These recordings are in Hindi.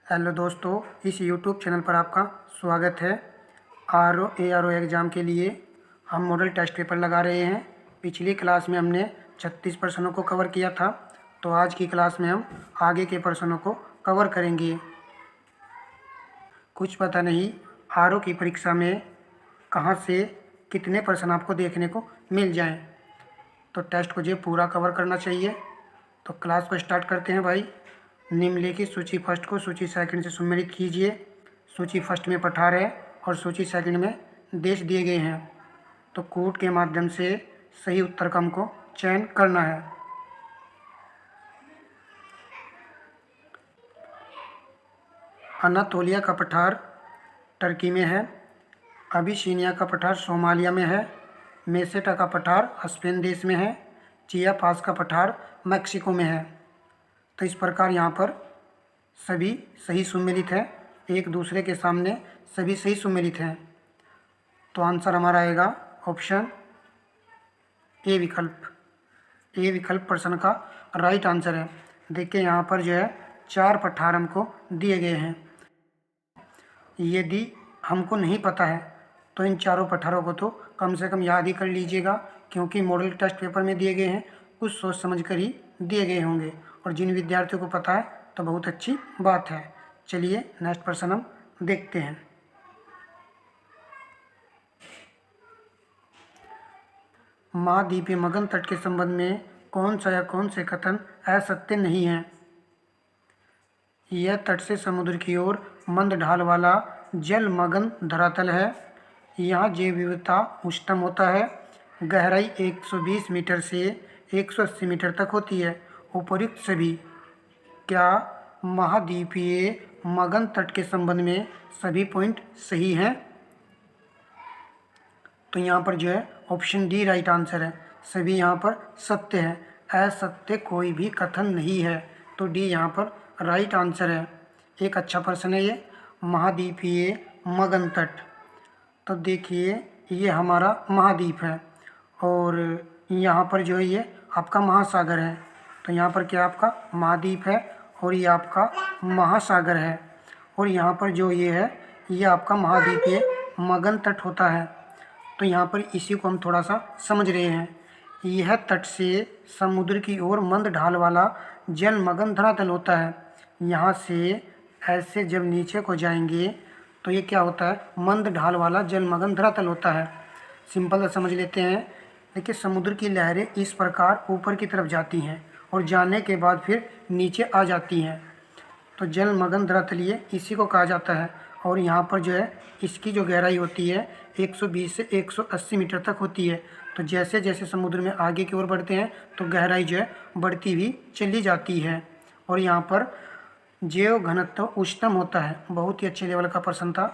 हेलो दोस्तों, इस यूट्यूब चैनल पर आपका स्वागत है। ARO एग्ज़ाम के लिए हम मॉडल टेस्ट पेपर लगा रहे हैं। पिछली क्लास में हमने 36 प्रश्नों को कवर किया था, तो आज की क्लास में हम आगे के प्रश्नों को कवर करेंगे। कुछ पता नहीं ARO की परीक्षा में कहाँ से कितने प्रश्न आपको देखने को मिल जाएं, तो टेस्ट को जो पूरा कवर करना चाहिए। तो क्लास को स्टार्ट करते हैं भाई। निम्नलिखित सूची फर्स्ट को सूची सेकंड से सम्मिलित कीजिए। सूची फर्स्ट में पठार है और सूची सेकंड में देश दिए गए हैं, तो कूट के माध्यम से सही उत्तर का हमको चयन करना है। अनातोलिया का पठार टर्की में है। अबिसिनिया का पठार सोमालिया में है। मेसेटा का पठार स्पेन देश में है। चियापास का पठार मैक्सिको में है। तो इस प्रकार यहाँ पर सभी सही सम्मिलित है, एक दूसरे के सामने सभी सही सम्मिलित हैं। तो आंसर हमारा आएगा ऑप्शन ए विकल्प। ए विकल्प प्रश्न का राइट आंसर है। देखिए यहाँ पर जो है 4 पठार हमको दिए गए हैं। यदि हमको नहीं पता है तो इन चारों पठारों को तो कम से कम याद ही कर लीजिएगा, क्योंकि मॉडल टेस्ट पेपर में दिए गए हैं, कुछ सोच समझ कर ही दिए गए होंगे। और जिन विद्यार्थियों को पता है तो बहुत अच्छी बात है। चलिए नेक्स्ट प्रश्न हम देखते हैं। महाद्वीपीय मगन तट के संबंध में कौन सा या कौन से कथन असत्य नहीं है? यह तट से समुद्र की ओर मंद ढाल वाला जलमग्न धरातल है। यहाँ जैव विविधता उच्चतम होता है। गहराई 120 मीटर से 180 मीटर तक होती है। उपर्युक्त सभी क्या महाद्वीपीय मगन तट के संबंध में सभी पॉइंट सही हैं? तो यहाँ पर जो है ऑप्शन डी राइट आंसर है। सभी यहाँ पर सत्य है, असत्य कोई भी कथन नहीं है। तो डी यहाँ पर राइट आंसर है। एक अच्छा प्रश्न है ये, महाद्वीपीय मगन तट। तो देखिए ये हमारा महाद्वीप है और यहाँ पर जो है ये आपका महासागर है। तो यहाँ पर क्या आपका महाद्वीप है और ये आपका महासागर है। और यहाँ पर जो ये है ये आपका महाद्वीपीय मगन तट होता है। तो यहाँ पर इसी को हम थोड़ा सा समझ रहे हैं। यह तट से समुद्र की ओर मंद ढाल वाला जलमग्न धरातल होता है। यहाँ से ऐसे जब नीचे को जाएंगे तो ये क्या होता है, मंद ढाल वाला जलमग्न धरातल होता है। सिंपल समझ लेते हैं। देखिए समुद्र की लहरें इस प्रकार ऊपर की तरफ जाती हैं और जाने के बाद फिर नीचे आ जाती हैं। तो जलमग्न धरातलीय इसी को कहा जाता है। और यहाँ पर जो है इसकी जो गहराई होती है 120 से 180 मीटर तक होती है। तो जैसे जैसे समुद्र में आगे की ओर बढ़ते हैं तो गहराई जो है बढ़ती भी चली जाती है। और यहाँ पर जैव घनत्व उच्चतम होता है। बहुत ही अच्छे लेवल का प्रश्न था,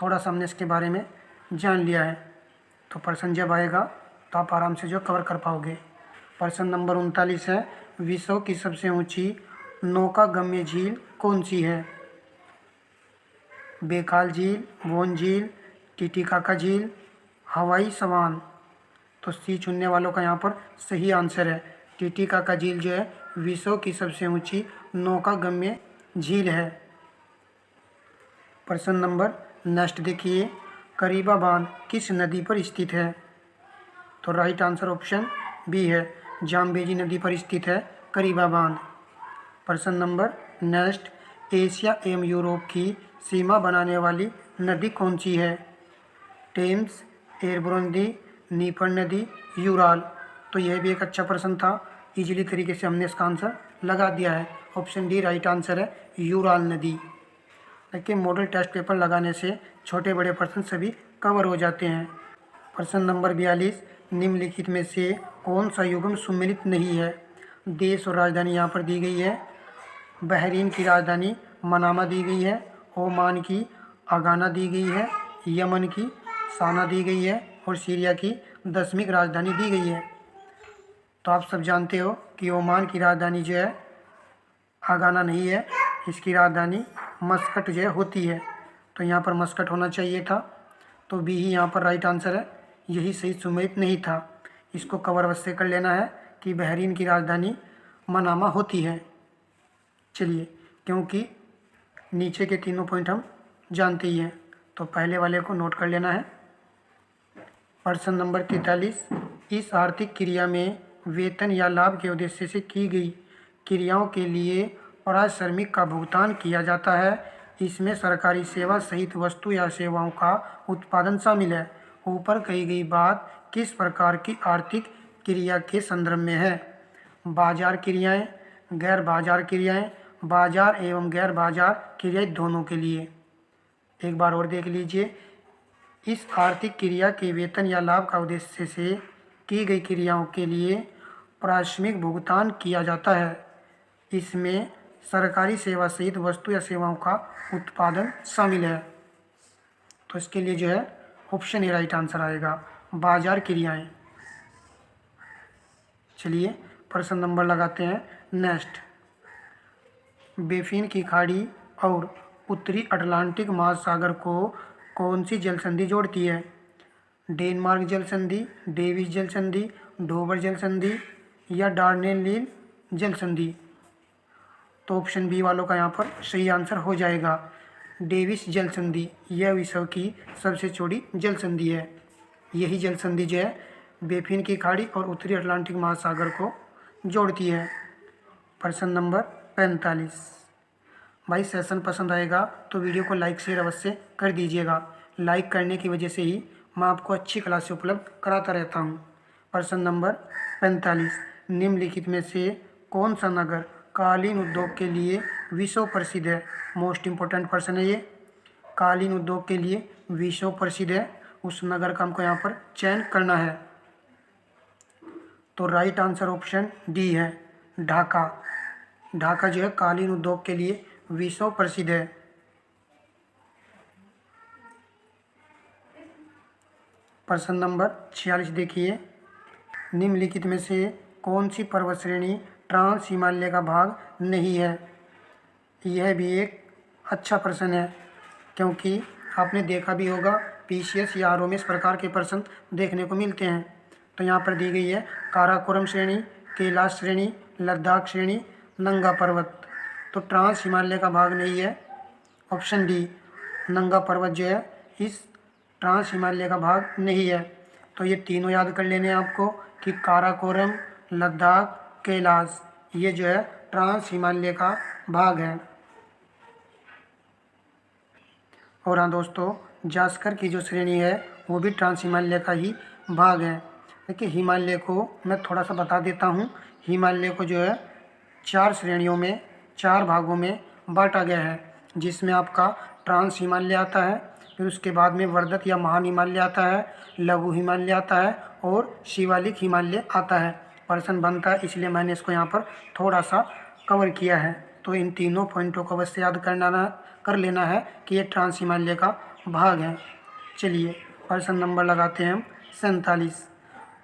थोड़ा सा हमने इसके बारे में जान लिया है। तो प्रश्न जब आएगा तो आप आराम से जो कवर कर पाओगे। प्रश्न नंबर 39 है, विश्व की सबसे ऊंची नौकागम्य झील कौन सी है? बेकाल झील, वोन झील, टिटिकाका झील, हवाई सवान। तो सी चुनने वालों का यहाँ पर सही आंसर है। टिटिकाका झील जो है विश्व की सबसे ऊंची नौकागम्य झील है। प्रश्न नंबर नेक्स्ट देखिए, करीबा बांध किस नदी पर स्थित है? तो राइट आंसर ऑप्शन बी है, जाम्बेजी नदी पर स्थित है करीबा बांध। प्रश्न नंबर नेक्स्ट, एशिया एवं यूरोप की सीमा बनाने वाली नदी कौन सी है? टेम्स, एर्बुरंदी, नीपर नदी, यूराल। तो यह भी एक अच्छा प्रश्न था, इजीली तरीके से हमने इसका आंसर लगा दिया है। ऑप्शन डी राइट आंसर है, यूराल नदी। देखिए मॉडल टेस्ट पेपर लगाने से छोटे बड़े प्रश्न सभी कवर हो जाते हैं। प्रश्न नंबर 42, निम्नलिखित में से कौन सा युग्म सम्मिलित नहीं है? देश और राजधानी यहाँ पर दी गई है। बहरीन की राजधानी मनामा दी गई है। ओमान की अगाना दी गई है। यमन की साना दी गई है और सीरिया की दशमिक राजधानी दी गई है। तो आप सब जानते हो कि ओमान की राजधानी जो है अगाना नहीं है, इसकी राजधानी मस्कट जो है होती है। तो यहाँ पर मस्कट होना चाहिए था। तो बी ही यहाँ पर राइट आंसर है, यही सही सम्मिलित नहीं था। इसको कवर अवश्य कर लेना है कि बहरीन की राजधानी मनामा होती है। चलिए, क्योंकि नीचे के तीनों पॉइंट हम जानते ही हैं, तो पहले वाले को नोट कर लेना है। प्रश्न नंबर 43, इस आर्थिक क्रिया में वेतन या लाभ के उद्देश्य से की गई क्रियाओं के लिए पारिश्रमिक का भुगतान किया जाता है। इसमें सरकारी सेवा सहित वस्तु या सेवाओं का उत्पादन शामिल है। ऊपर कही गई बात किस प्रकार की आर्थिक क्रिया के संदर्भ में है? बाजार क्रियाएं, गैर बाजार क्रियाएं, बाजार एवं गैर बाजार क्रियाएं दोनों के लिए। एक बार और देख लीजिए, इस आर्थिक क्रिया के वेतन या लाभ का उद्देश्य से की गई क्रियाओं के लिए पारिश्रमिक भुगतान किया जाता है। इसमें सरकारी सेवा सहित वस्तु या सेवाओं का उत्पादन शामिल है। तो इसके लिए जो है ऑप्शन ए राइट आंसर आएगा, बाजार क्रियाएं। चलिए प्रश्न नंबर लगाते हैं नेक्स्ट। बेफिन की खाड़ी और उत्तरी अटलांटिक महासागर को कौन सी जल संधि जोड़ती है? डेनमार्क जल संधि, डेविस जल संधि, डोवर जल संधि या डार्डेनलीन जल संधि? तो ऑप्शन बी वालों का यहाँ पर सही आंसर हो जाएगा, डेविस जल संधि। यह विश्व की सबसे चौड़ी जल संधि है। यही जल संधि जो है बेफिन की खाड़ी और उत्तरी अटलांटिक महासागर को जोड़ती है। प्रश्न नंबर 45। भाई सेशन पसंद आएगा तो वीडियो को लाइक शेयर अवश्य कर दीजिएगा। लाइक करने की वजह से ही मैं आपको अच्छी क्लासें उपलब्ध कराता रहता हूँ। प्रश्न नंबर 45, निम्नलिखित में से कौन सा नगर कालीन उद्योग के लिए विश्व प्रसिद्ध है? मोस्ट इम्पोर्टेंट प्रश्न है ये। कालीन उद्योग के लिए विश्व प्रसिद्ध है, उस नगर का हमको यहाँ पर चयन करना है। तो राइट आंसर ऑप्शन डी है, ढाका। ढाका जो है कालीन उद्योग के लिए विश्व प्रसिद्ध है। प्रश्न नंबर 46 देखिए, निम्नलिखित में से कौन सी पर्वत श्रेणी ट्रांस हिमालय का भाग नहीं है? यह भी एक अच्छा प्रश्न है, क्योंकि आपने देखा भी होगा पीसीएस या आरओ में इस प्रकार के प्रश्न देखने को मिलते हैं। तो यहाँ पर दी गई है काराकोरम श्रेणी, कैलाश श्रेणी, लद्दाख श्रेणी, नंगा पर्वत। तो ट्रांस हिमालय का भाग नहीं है, ऑप्शन डी नंगा पर्वत जो है इस ट्रांस हिमालय का भाग नहीं है। तो ये तीनों याद कर लेने हैं आपको कि काराकोरम, लद्दाख, कैलाश, ये जो है ट्रांस हिमालय का भाग है। और हाँ दोस्तों, जास्कर की जो श्रेणी है वो भी ट्रांस हिमालय का ही भाग है। देखिए हिमालय को मैं थोड़ा सा बता देता हूँ। हिमालय को जो है 4 श्रेणियों में, 4 भागों में बांटा गया है, जिसमें आपका ट्रांस हिमालय आता है, फिर उसके बाद में वर्धत या महान हिमालय आता है, लघु हिमालय आता है और शिवालिक हिमालय आता है। प्रश्न बनता है, इसलिए मैंने इसको यहाँ पर थोड़ा सा कवर किया है। तो इन तीनों पॉइंटों को अवश्य याद कर लेना है कि ये ट्रांस हिमालय का भाग है। चलिए प्रश्न नंबर लगाते हैं हम 47।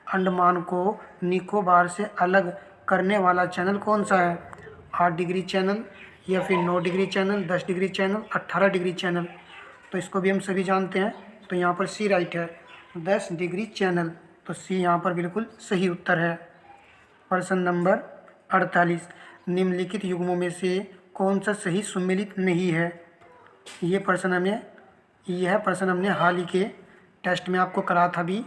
अंडमान को निकोबार से अलग करने वाला चैनल कौन सा है? 8 डिग्री चैनल या फिर 9 degree channel, 10 degree channel, 18 degree channel? तो इसको भी हम सभी जानते हैं। तो यहाँ पर सी राइट है, 10 डिग्री चैनल। तो सी यहाँ पर बिल्कुल सही उत्तर है। प्रश्न नंबर 48, निम्नलिखित युग्मों में से कौन सा सही सुमेलित नहीं है? यह प्रश्न हमने हाल ही के टेस्ट में आपको करा था भी,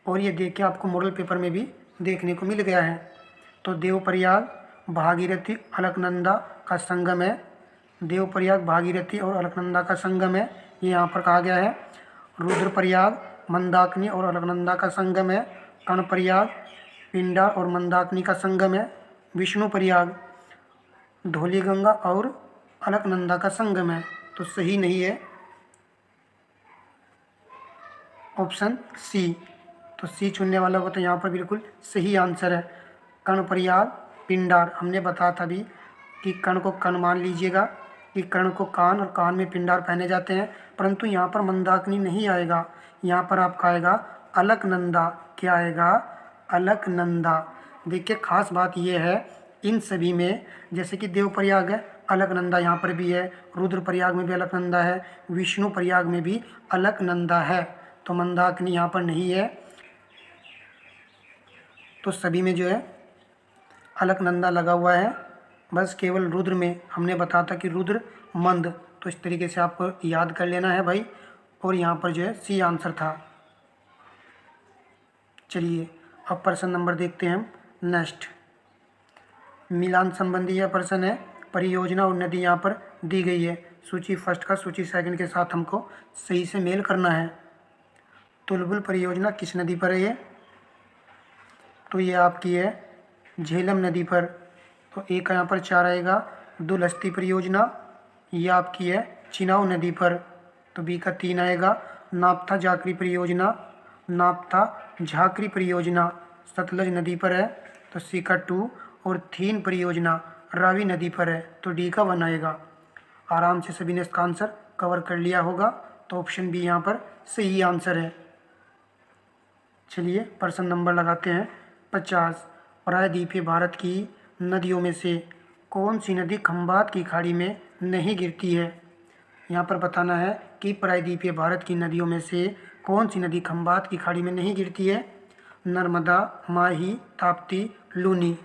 और ये देख के आपको मॉडल पेपर में भी देखने को मिल गया है। तो देवप्रयाग, भागीरथी, अलकनंदा का संगम है। देवप्रयाग, भागीरथी और अलकनंदा का संगम है, ये यहाँ पर कहा गया है। रुद्रप्रयाग, मंदाकिनी और अलकनंदा का संगम है। कर्णप्रयाग, पिंडार और मंदाकिनी का संगम है। विष्णुप्रयाग, धौलीगंगा और अलकनंदा का संगम है। तो सही नहीं है ऑप्शन सी। तो सी चुनने वाला को तो यहाँ पर बिल्कुल सही आंसर है। कर्णप्रयाग, पिंडार, हमने बताया था भी कि कर्ण को कर्ण मान लीजिएगा कि कर्ण को कान और कान में पिंडार पहने जाते हैं, परंतु यहाँ पर मंदाकिनी नहीं आएगा। यहाँ पर आपका आएगा अलकनंदा। क्या आएगा? अलकनंदा। देखिए खास बात यह है इन सभी में, जैसे कि देवप्रयाग है, अलकनंदा यहाँ पर भी है, रुद्रप्रयाग में भी अलकनंदा है, विष्णुप्रयाग में भी अलकनंदा है। तो मंदाकिनी यहाँ पर नहीं है। तो सभी में जो है अलकनंदा लगा हुआ है। बस केवल रुद्र में हमने बताया था कि रुद्र मंद तो इस तरीके से आपको याद कर लेना है भाई। और यहाँ पर जो है सी आंसर था। चलिए अब प्रश्न नंबर देखते हैं हम नेक्स्ट। मिलान संबंधी यह प्रश्न है। परियोजना और नदी यहाँ पर दी गई है। सूची फर्स्ट का सूची सेकंड के साथ हमको सही से मेल करना है। तुलबुल परियोजना किस नदी पर है ये? तो ये आपकी है झेलम नदी पर। तो ए का यहाँ पर 4 आएगा। दुलहस्ती परियोजना ये आपकी है चिनाव नदी पर। तो बी का 3 आएगा। नाप्था झाकरी परियोजना, नाप्था झाकरी परियोजना सतलज नदी पर है। तो सी का 2। और थीन परियोजना रावी नदी पर है। तो डी का 1 आएगा। आराम से सभी ने इसका आंसर कवर कर लिया होगा। तो ऑप्शन बी यहाँ पर सही आंसर है। चलिए प्रश्न नंबर लगाते हैं 50। प्रायद्वीपीय भारत की नदियों में से कौन सी नदी खंबात की खाड़ी में नहीं गिरती है? यहाँ पर बताना है कि प्रायद्वीपीय भारत की नदियों में से कौन सी नदी खंबात की खाड़ी में नहीं गिरती है? नर्मदा, माही, ताप्ती, लूनी।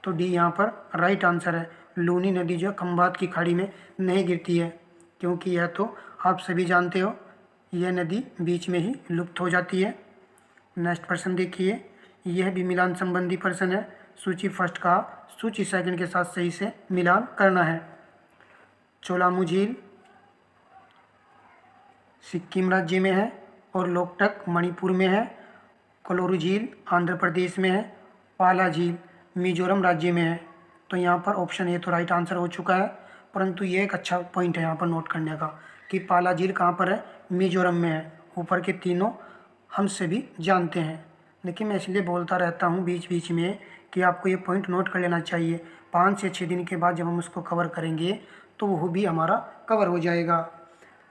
तो डी यहाँ पर राइट आंसर है। लूनी नदी जो खंबात की खाड़ी में नहीं गिरती है, क्योंकि यह तो आप सभी जानते हो यह नदी बीच में ही लुप्त हो जाती है। नेक्स्ट प्रश्न देखिए। यह भी मिलान संबंधी प्रश्न है। सूची फर्स्ट का सूची सेकंड के साथ सही से मिलान करना है। चोलामू झील सिक्किम राज्य में है और लोकटक मणिपुर में है। कोलोरू झील आंध्र प्रदेश में है। पाला झील मिजोरम राज्य में है। तो यहाँ पर ऑप्शन ए तो राइट आंसर हो चुका है, परंतु ये एक अच्छा पॉइंट है यहाँ पर नोट करने का कि पाला झील कहाँ पर है? मिजोरम में है। ऊपर के तीनों हम सभी जानते हैं, लेकिन मैं इसलिए बोलता रहता हूँ बीच बीच में कि आपको ये पॉइंट नोट कर लेना चाहिए। 5 से 6 दिन के बाद जब हम उसको कवर करेंगे तो वो भी हमारा कवर हो जाएगा।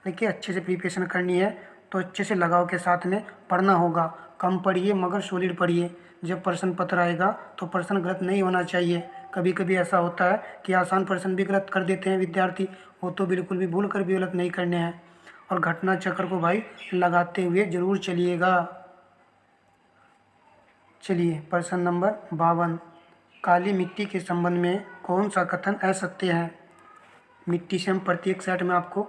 देखिए अच्छे से प्रिपरेशन करनी है तो अच्छे से लगाव के साथ में पढ़ना होगा। कम पढ़िए मगर सॉलिड पढ़िए। जब प्रश्न पत्र आएगा तो प्रश्न गलत नहीं होना चाहिए। कभी कभी ऐसा होता है कि आसान प्रश्न भी गलत कर देते हैं विद्यार्थी, वो तो बिल्कुल भी भूल कर भी गलत नहीं करने हैं। और घटना चक्र को भाई लगाते हुए जरूर चलिएगा। चलिए प्रश्न नंबर 52। काली मिट्टी के संबंध में कौन सा कथन असत्य है? मिट्टी से हम प्रत्येक सेट में आपको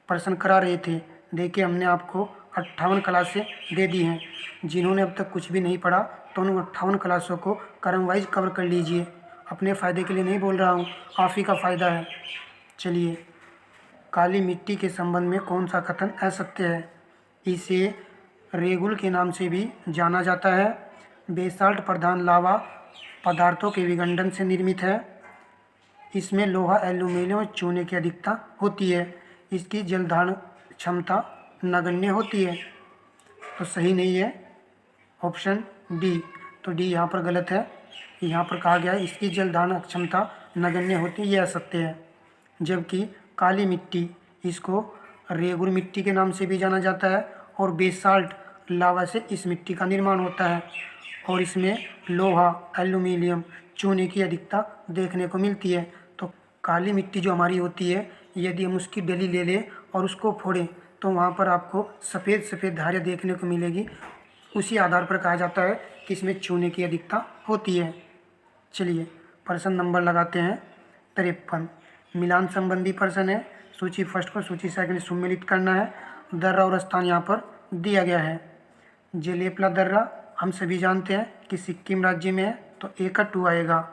प्रश्न करा रहे थे। देखिए हमने आपको 58 क्लासें दे दी हैं। जिन्होंने अब तक कुछ भी नहीं पढ़ा तो उन 58 क्लासों को क्रम वाइज कवर कर लीजिए। अपने फ़ायदे के लिए नहीं बोल रहा हूँ, आप ही का फ़ायदा है। चलिए काली मिट्टी के संबंध में कौन सा कथन असत्य है? इसे रेगुल के नाम से भी जाना जाता है। बेसाल्ट प्रधान लावा पदार्थों के विखंडन से निर्मित है। इसमें लोहा, एल्यूमीनियम और चूने की अधिकता होती है। इसकी जलधारण क्षमता नगण्य होती है। तो सही नहीं है ऑप्शन डी। तो डी यहाँ पर गलत है। यहाँ पर कहा गया है इसकी जलधारण क्षमता नगण्य होती है, यह असत्य है। जबकि काली मिट्टी, इसको रेगुल मिट्टी के नाम से भी जाना जाता है और बेसाल्ट लावा से इस मिट्टी का निर्माण होता है। और इसमें लोहा, एल्यूमीनियम, चूने की अधिकता देखने को मिलती है। तो काली मिट्टी जो हमारी होती है, यदि हम उसकी डली ले लें और उसको फोड़ें तो वहाँ पर आपको सफ़ेद सफ़ेद धारें देखने को मिलेगी। उसी आधार पर कहा जाता है कि इसमें चूने की अधिकता होती है। चलिए प्रश्न नंबर लगाते हैं 53। मिलान संबंधी प्रश्न है। सूची फर्स्ट को सूची सेकंड सम्मिलित करना है। दर्रा और स्थान यहाँ पर दिया गया है। जेलेपला दर्रा हम सभी जानते हैं कि सिक्किम राज्य में है, तो ए का 2 आएगा।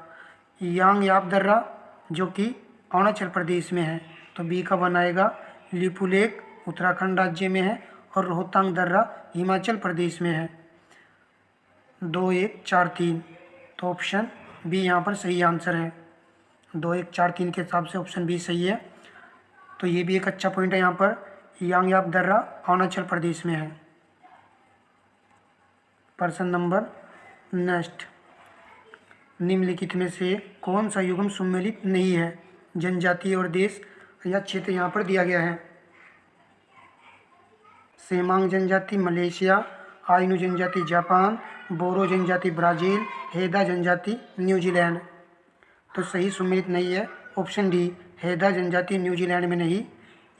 यांग याप दर्रा जो कि अरुणाचल प्रदेश में है, तो बी का 1 आएगा। लिपू लेक उत्तराखंड राज्य में है और रोहतांग दर्रा हिमाचल प्रदेश में है। 2, 1, 4, 3। तो ऑप्शन बी यहाँ पर सही आंसर है। 2, 1, 4, 3 के हिसाब से ऑप्शन बी सही है। तो ये भी एक अच्छा पॉइंट है। यहाँ पर यांग याप दर्रा अरुणाचल प्रदेश में है। प्रश्न नंबर नेक्स्ट। निम्नलिखित में से कौन सा युग्म सम्मिलित नहीं है? जनजाति और देश या क्षेत्र यहाँ पर दिया गया है। सेमांग जनजाति मलेशिया, आइनू जनजाति जापान, बोरो जनजाति ब्राज़ील, हेदा जनजाति न्यूजीलैंड। तो सही सम्मिलित नहीं है ऑप्शन डी। हेदा जनजाति न्यूजीलैंड में नहीं,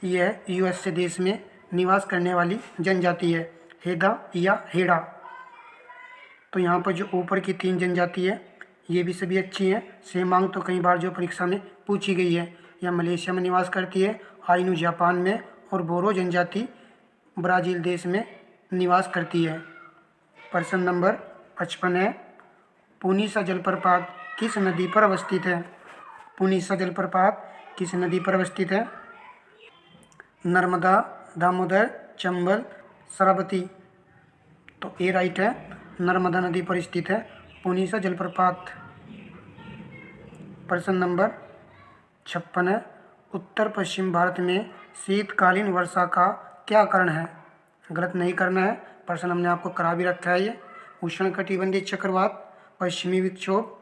यह यूएसए देश में निवास करने वाली जनजाति है, हेदा या हेड़ा। तो यहाँ पर जो ऊपर की 3 जनजाति है ये भी सभी अच्छी हैं। सेमांग तो कई बार जो परीक्षा में पूछी गई है, या मलेशिया में निवास करती है, आइनू जापान में और बोरो जनजाति ब्राज़ील देश में निवास करती है। प्रश्न नंबर 55 है, पुनीसा जलप्रपात किस नदी पर अवस्थित है? पुनीसा जलप्रपात किस नदी पर अवस्थित है? नर्मदा, दामोदर, चंबल, सरस्वती। तो ए राइट है, नर्मदा नदी पर स्थित है पुनीसा जलप्रपात। प्रश्न नंबर 56 है, उत्तर पश्चिम भारत में शीतकालीन वर्षा का क्या कारण है? गलत नहीं करना है, प्रश्न हमने आपको करा भी रखा है। ये उष्णकटिबंधीय चक्रवात, पश्चिमी विक्षोभ,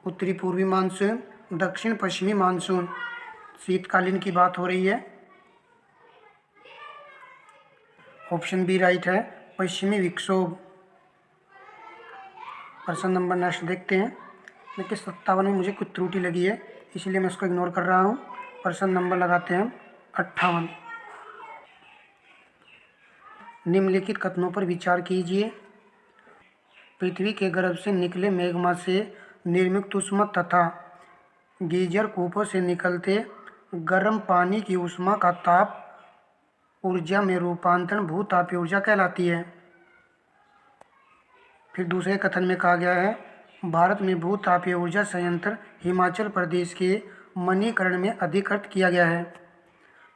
उत्तरी पूर्वी मानसून, दक्षिण पश्चिमी मानसून। शीतकालीन की बात हो रही है। ऑप्शन बी राइट है, पश्चिमी विक्षोभ। प्रश्न नंबर नेक्स्ट देखते हैं। देखिए 57 में मुझे कुछ त्रुटि लगी है, इसलिए मैं इसको इग्नोर कर रहा हूँ। प्रश्न नंबर लगाते हैं 58। निम्नलिखित कथनों पर विचार कीजिए। पृथ्वी के गर्भ से निकले मैग्मा से निर्मित ऊष्मा तथा गीजर कूपों से निकलते गर्म पानी की ऊष्मा का ताप ऊर्जा में रूपांतरण भूतापीय ऊर्जा कहलाती है। फिर दूसरे कथन में कहा गया है, भारत में भूतापीय ऊर्जा संयंत्र हिमाचल प्रदेश के मणिकर्ण में अधिकृत किया गया है।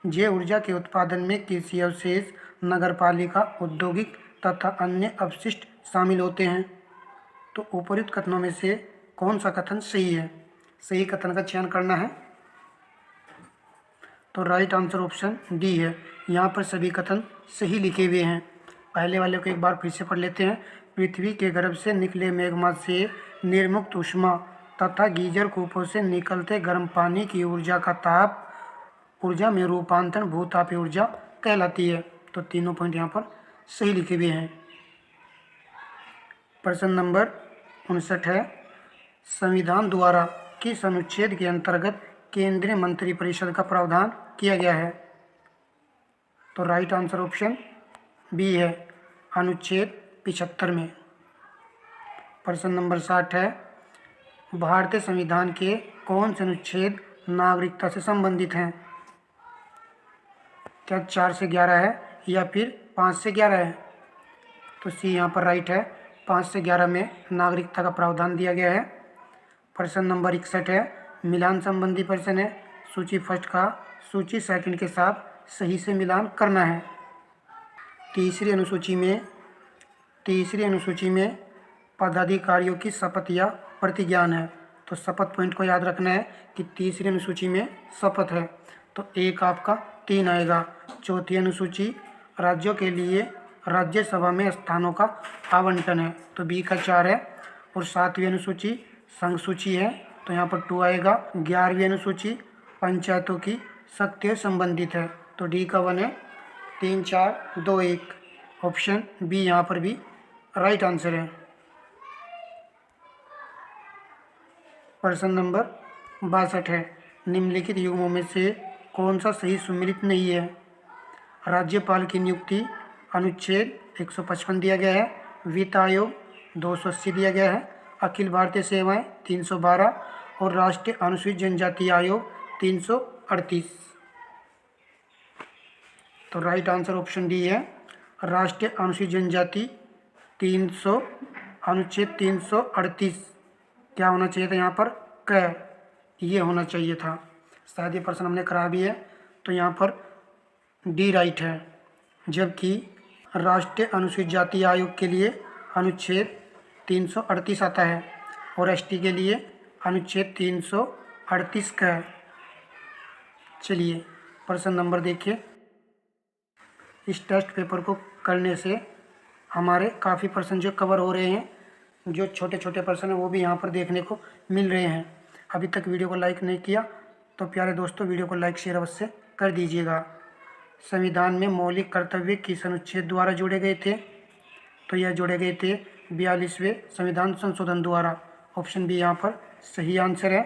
जैव ऊर्जा के उत्पादन में कृषि अवशेष, नगरपालिका, औद्योगिक तथा अन्य अपशिष्ट शामिल होते हैं। तो उपरोक्त कथनों में से कौन सा कथन सही है? सही कथन का चयन करना है। तो राइट आंसर ऑप्शन डी है। यहाँ पर सभी कथन सही लिखे हुए हैं। पहले वाले को एक बार फिर से पढ़ लेते हैं। पृथ्वी के गर्भ से निकले मैग्मा से निर्मुक्त ऊष्मा तथा गीजर कूपों से निकलते गर्म पानी की ऊर्जा का ताप ऊर्जा में रूपांतरण भूतापीय ऊर्जा कहलाती है। तो तीनों पॉइंट यहाँ पर सही लिखे हुए हैं। प्रश्न नंबर 59 है, संविधान द्वारा किस अनुच्छेद के अंतर्गत केंद्रीय मंत्रिपरिषद का प्रावधान किया गया है? तो राइट आंसर ऑप्शन बी है, अनुच्छेद 75 में। प्रश्न नंबर 60 है, भारतीय संविधान के कौन से अनुच्छेद नागरिकता से संबंधित हैं? क्या 4 से 11 है या फिर 5 से 11 है? तो सी यहाँ पर राइट है, 5 से 11 में नागरिकता का प्रावधान दिया गया है। प्रश्न नंबर 61 है, मिलान संबंधी प्रश्न है। सूची फर्स्ट का सूची सेकंड के साथ सही से मिलान करना है। तीसरी अनुसूची में पदाधिकारियों की शपथ या प्रतिज्ञान है। तो शपथ पॉइंट को याद रखना है कि तीसरी अनुसूची में शपथ है, तो एक आपका 3 आएगा। चौथी अनुसूची राज्यों के लिए राज्यसभा में स्थानों का आवंटन है, तो बी का 4 है। और 7वीं अनुसूची संघ सूची है, तो यहाँ पर 2 आएगा। 11वीं अनुसूची पंचायतों की शक्तियों संबंधित है, तो डी का 1 है। 3, 4, 2, 1। ऑप्शन बी यहाँ पर भी राइट आंसर है। प्रश्न नंबर 62 है, निम्नलिखित युग्मों में से कौन सा सही सुमेलित नहीं है? राज्यपाल की नियुक्ति अनुच्छेद 155 दिया गया है, वित्त आयोग 280 दिया गया है, अखिल भारतीय सेवाएं 312 और राष्ट्रीय अनुसूचित जनजाति आयोग 338। तो राइट आंसर ऑप्शन डी है, राष्ट्रीय अनुसूचित जनजाति 300 अनुच्छेद 338। क्या होना चाहिए था यहाँ पर? क ये होना चाहिए था। शायद ये प्रश्न हमने करा भी है, तो यहाँ पर डी राइट है। जबकि राष्ट्रीय अनुसूचित जाति आयोग के लिए अनुच्छेद 338 आता है और एसटी के लिए अनुच्छेद 338 का है। चलिए प्रश्न नंबर देखिए। इस टेस्ट पेपर को करने से हमारे काफ़ी प्रश्न जो कवर हो रहे हैं, जो छोटे छोटे प्रश्न हैं वो भी यहाँ पर देखने को मिल रहे हैं। अभी तक वीडियो को लाइक नहीं किया तो प्यारे दोस्तों वीडियो को लाइक शेयर अवश्य कर दीजिएगा। संविधान में मौलिक कर्तव्य किस अनुच्छेद द्वारा जोड़े गए थे? तो यह जोड़े गए थे 42वें संविधान संशोधन द्वारा। ऑप्शन बी यहाँ पर सही आंसर है।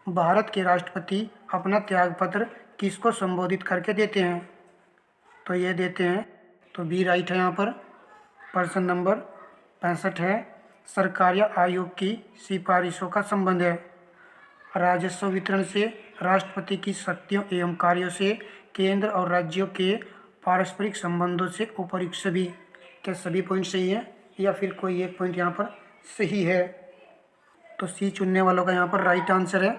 भारत के राष्ट्रपति अपना त्यागपत्र किसको संबोधित करके देते हैं? तो ये देते हैं, तो बी राइट है यहाँ पर। प्रश्न नंबर 65 है, सरकारिया आयोग की सिफारिशों का संबंध है। राजस्व वितरण से राष्ट्रपति की शक्तियों एवं कार्यों से केंद्र और राज्यों के पारस्परिक संबंधों से उपयुक्त सभी। क्या सभी पॉइंट सही है या फिर कोई एक पॉइंट यहाँ पर सही है? तो सी चुनने वालों का यहाँ पर राइट आंसर है,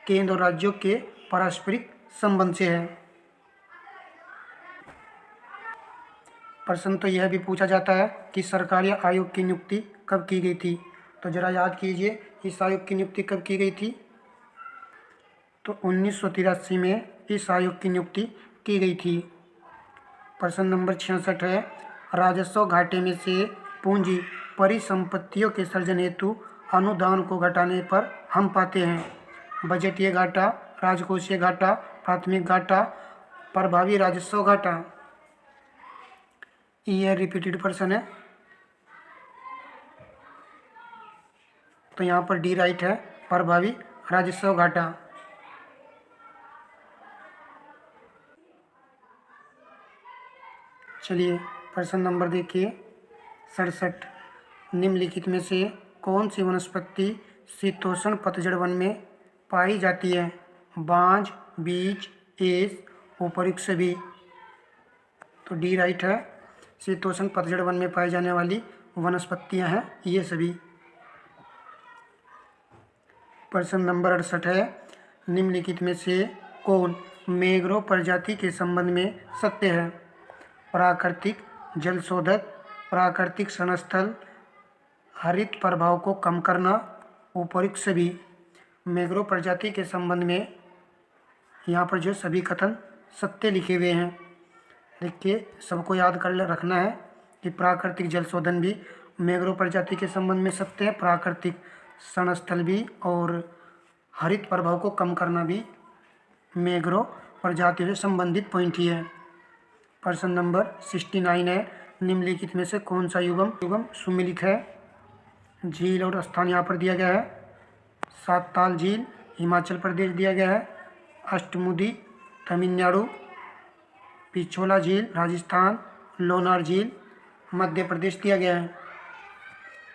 केंद्र और राज्यों के पारस्परिक संबंध से है। प्रश्न तो यह भी पूछा जाता है कि सरकारी आयोग की नियुक्ति कब की गई थी। तो जरा याद कीजिए, इस आयोग की नियुक्ति कब की गई थी? तो 1983 में इस आयोग की नियुक्ति की गई थी। प्रश्न नंबर 66 है, राजस्व घाटे में से पूंजी परिसंपत्तियों के सृजन हेतु अनुदान को घटाने पर हम पाते हैं बजटीय घाटा, राजकोषीय घाटा, प्राथमिक घाटा, प्रभावी राजस्व घाटा। ये रिपीटेड प्रश्न है, तो यहाँ पर डी राइट है, प्रभावी राजस्व घाटा। चलिए प्रश्न नंबर देखिए 67, निम्नलिखित में से कौन सी वनस्पति शीतोष्ण पतझड़ वन में पाई जाती है? बांज, बीज, एस, उपर्युक्त सभी। तो डी राइट है, शीतोष्ण पतझड़ वन में पाई जाने वाली वनस्पतियां हैं ये सभी। प्रश्न नंबर 68 है, निम्नलिखित में से कौन मैंग्रोव प्रजाति के संबंध में सत्य है? प्राकृतिक जल शोधक, प्राकृतिक क्षणस्थल, हरित प्रभाव को कम करना, उपर्युक्त सभी। मैंग्रोव प्रजाति के संबंध में यहाँ पर जो सभी कथन सत्य लिखे हुए हैं। देखिए सबको याद कर रखना है कि प्राकृतिक जल शोधन भी मैंग्रोव प्रजाति के संबंध में सत्य है, प्राकृतिक क्षणस्थल भी और हरित प्रभाव को कम करना भी मैंग्रोव प्रजाति से संबंधित पॉइंट ही है। प्रश्न नंबर 69 है, निम्नलिखित में से कौन सा युगम सुमिलित है? झील और स्थान यहाँ पर दिया गया है, सातताल झील हिमाचल प्रदेश दिया गया है, अष्टमुदी तमिलनाडु, पिछोला झील राजस्थान, लोनार झील मध्य प्रदेश दिया गया है।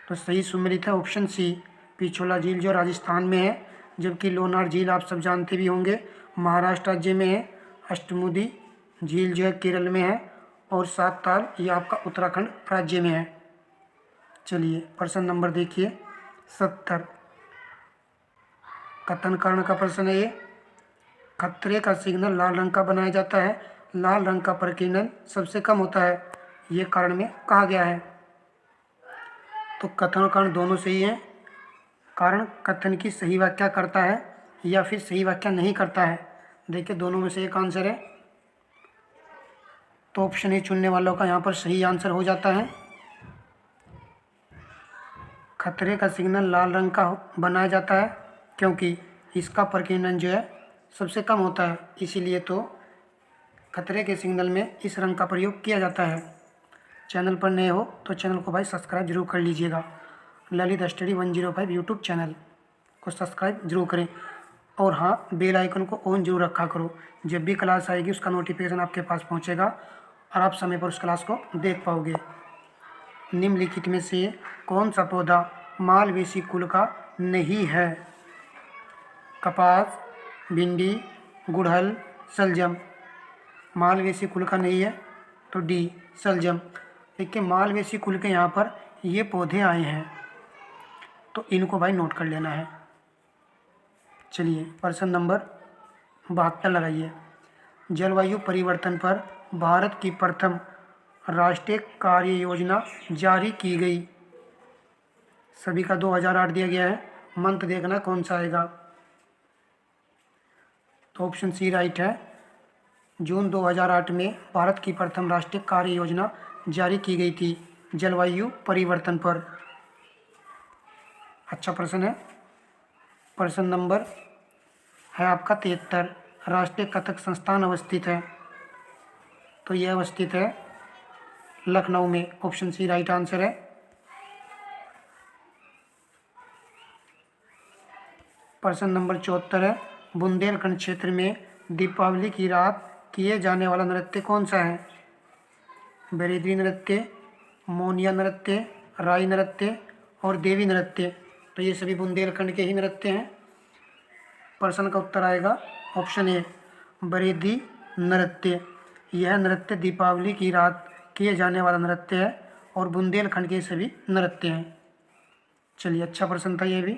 तो सही सुमेलित है ऑप्शन सी, पिछोला झील जो राजस्थान में है, जबकि लोनार झील आप सब जानते भी होंगे महाराष्ट्र राज्य में है, अष्टमुदी झील जो है केरल में है और सातताल ये आपका उत्तराखंड राज्य में है। चलिए प्रश्न नंबर देखिए 70, कथन कारण का प्रश्न है ये। खतरे का सिग्नल लाल रंग का बनाया जाता है, लाल रंग का प्रकीर्णन सबसे कम होता है, ये कारण में कहा गया है। तो कथन और कारण दोनों सही हैं। कारण कथन की सही व्याख्या करता है या फिर सही व्याख्या नहीं करता है। देखिए दोनों में से एक आंसर है, तो ऑप्शन ए चुनने वालों का यहाँ पर सही आंसर हो जाता है। खतरे का सिग्नल लाल रंग का बनाया जाता है क्योंकि इसका प्रकीर्णन जो है सबसे कम होता है, इसीलिए तो खतरे के सिग्नल में इस रंग का प्रयोग किया जाता है। चैनल पर नए हो तो चैनल को भाई सब्सक्राइब जरूर कर लीजिएगा। ललित स्टडी 105 यूट्यूब चैनल को सब्सक्राइब जरूर करें और हाँ बेल आइकन को ऑन जरूर रखा करो, जब भी क्लास आएगी उसका नोटिफिकेशन आपके पास पहुँचेगा और आप समय पर उस क्लास को देख पाओगे। निम्नलिखित में से कौन सा पौधा मालवेसी कुल का नहीं है? कपास, भिंडी, गुड़हल, शलजम। मालवेसी कुल का नहीं है तो डी शलजम। देखिए मालवेसी कुल के यहाँ पर ये पौधे आए हैं तो इनको भाई नोट कर लेना है। चलिए प्रश्न नंबर 72 लगाइए। जलवायु परिवर्तन पर भारत की प्रथम राष्ट्रीय कार्य योजना जारी की गई। सभी का 2008 दिया गया है, मंथ देखना कौन सा आएगा। तो ऑप्शन सी राइट है, जून 2008 में भारत की प्रथम राष्ट्रीय कार्य योजना जारी की गई थी जलवायु परिवर्तन पर। अच्छा प्रश्न है। प्रश्न नंबर है आपका 73, राष्ट्रीय कथक संस्थान अवस्थित है? तो यह अवस्थित है लखनऊ में, ऑप्शन सी राइट आंसर है। प्रश्न नंबर 74 है, बुंदेलखंड क्षेत्र में दीपावली की रात किए जाने वाला नृत्य कौन सा है? बेरेदी नृत्य, मोनिया नृत्य, राई नृत्य और देवी नृत्य। तो ये सभी बुंदेलखंड के ही नृत्य हैं। प्रश्न का उत्तर आएगा ऑप्शन ए बरेदी नृत्य। यह नृत्य दीपावली की रात किए जाने वाला नृत्य है और बुंदेलखंड के सभी नृत्य हैं। चलिए, अच्छा प्रश्न था ये भी।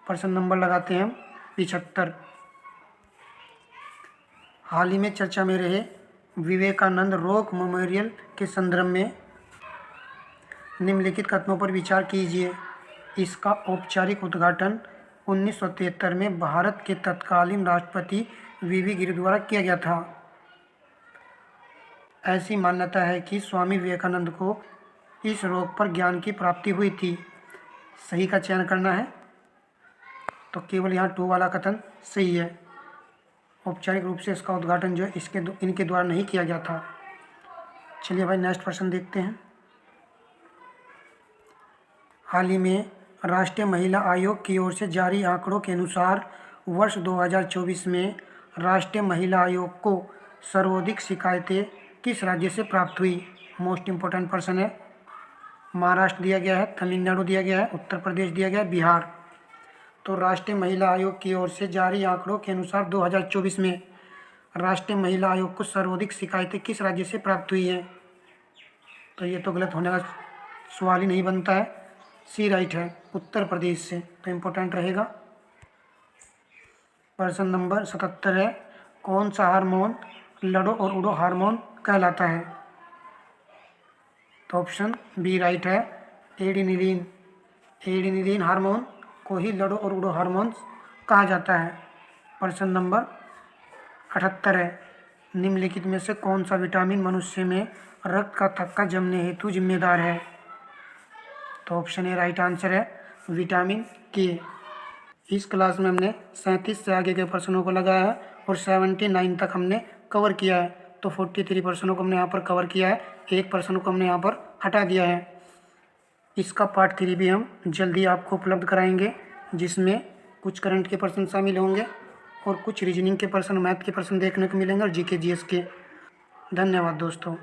प्रश्न नंबर लगाते हैं हम 75। हाल ही में चर्चा में रहे विवेकानंद रॉक मेमोरियल के संदर्भ में निम्नलिखित कथनों पर विचार कीजिए। इसका औपचारिक उद्घाटन 1973 में भारत के तत्कालीन राष्ट्रपति वीवी गिरि द्वारा किया गया था। ऐसी मान्यता है कि स्वामी विवेकानंद को इस रोग पर ज्ञान की प्राप्ति हुई थी। सही का चयन करना है, तो केवल यहाँ 2 वाला कथन सही है। औपचारिक रूप से इसका उद्घाटन जो है इनके द्वारा नहीं किया गया था। चलिए भाई, नेक्स्ट प्रश्न देखते हैं। हाल ही में राष्ट्रीय महिला आयोग की ओर से जारी आंकड़ों के अनुसार वर्ष 2024 में राष्ट्रीय महिला आयोग को सर्वाधिक शिकायतें किस राज्य से प्राप्त हुई? मोस्ट इम्पोर्टेंट प्रश्न है। महाराष्ट्र दिया गया है, तमिलनाडु दिया गया है, उत्तर प्रदेश दिया गया है, बिहार। तो राष्ट्रीय महिला आयोग की ओर से जारी आंकड़ों के अनुसार 2024 में राष्ट्रीय महिला आयोग को सर्वाधिक शिकायतें किस राज्य से प्राप्त हुई हैं? तो ये तो गलत होने का सवाल ही नहीं बनता है। सी राइट है, उत्तर प्रदेश से। तो इम्पोर्टेंट रहेगा। प्रश्न नंबर 77 है, कौन सा हार्मोन लडो और उडो हार्मोन कहलाता है? तो ऑप्शन बी राइट है, एडिनिलीन। एडिनिलीन हार्मोन को ही लडो और उडो हार्मोन कहा जाता है। प्रश्न नंबर 78 है, निम्नलिखित में से कौन सा विटामिन मनुष्य में रक्त का थक्का जमने हेतु जिम्मेदार है? तो ऑप्शन ए राइट आंसर है, विटामिन के। इस क्लास में हमने 37 से आगे के प्रश्नों को लगाया है और 79 तक हमने कवर किया है। तो 43 प्रश्नों को हमने यहाँ पर कवर किया है, एक प्रश्न को हमने यहाँ पर हटा दिया है। इसका पार्ट 3 भी हम जल्दी आपको उपलब्ध कराएंगे, जिसमें कुछ करंट के प्रश्न शामिल होंगे और कुछ रीजनिंग के प्रश्न, मैथ के प्रश्न देखने को मिलेंगे और जीके जीएस के। धन्यवाद दोस्तों।